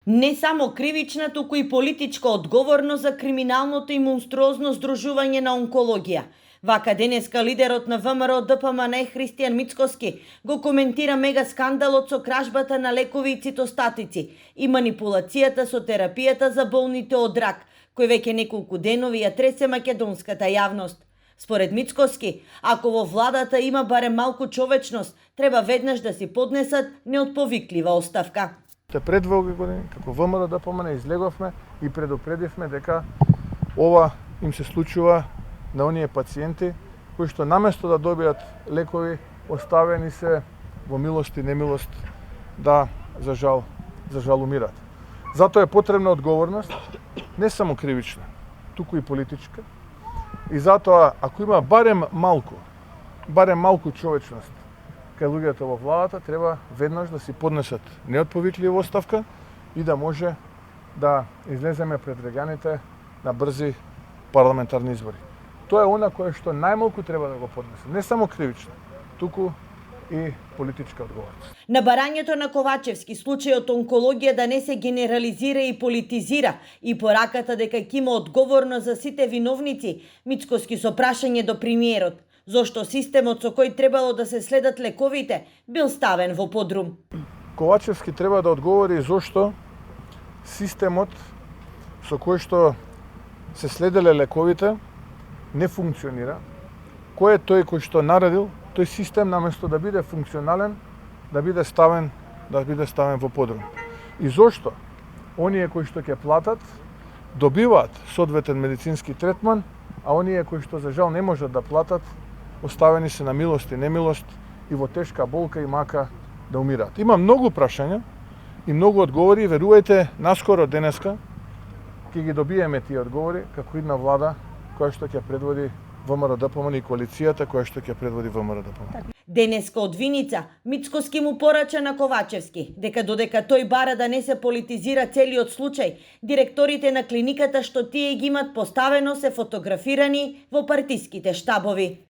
Не само кривична, туку и политичка одговорност за криминалното и монструозно здружување на онкологија. Вака денеска лидерот на ВМРО ДПМН Христијан Мицкоски го коментира мега скандалот со кражбата на лекови и цитостатици и манипулацијата со терапијата за болните од рак, кој веќе неколку денови ја тресе македонската јавност. Според Мицкоски, ако во владата има барем малку човечност, треба веднаш да си поднесат неотповиклива оставка. Пред 2 години, како ВМРО ДПМН, излеговме и предупредивме дека ова им се случува на оние пациенти кои што наместо да добијат лекови, оставени се во милост и немилост да за жал умират. Затоа е потребна одговорност, не само кривична, туку и политичка. И затоа, ако има барем малку човечност кај луѓето во владата, треба веднаш да си поднесат неотповиклива оставка и да може да излеземе пред граѓаните на брзи парламентарни избори. Тоа е она кое што најмалку треба да го поднесе, не само кривична, туку и политичка одговорност. На барањето на Ковачевски случајот онкологија да не се генерализира и политизира и пораката дека ќе има одговорност за сите виновници, Мицкоски со прашање до премиерот зошто системот со кој требало да се следат лековите бил ставен во подрум. Ковачевски треба да одговори зошто системот со кој што се следеле лековите не функционира. Кој е тој кој што наредил тој систем наместо да биде функционален, да биде ставен во подрум. И зошто оние кои што ќе платат добиваат соодветен медицински третман, а оние кои што за жал не можат да платат оставени се на милост и немилост и во тешка болка и мака да умираат. Има многу прашања и многу одговори, верувајте, наскоро денеска ќе ги добиеме тие одговори како една влада која што ќе предводи ВМРО ДПМН и коалицијата која што ќе предводи ВМРО ДПМН. Денеска од Виница, Мицкоски му порача на Ковачевски дека додека тој бара да не се политизира целиот случај, директорите на клиниката што тие ги имат поставено се фотографирани во партиските штабови.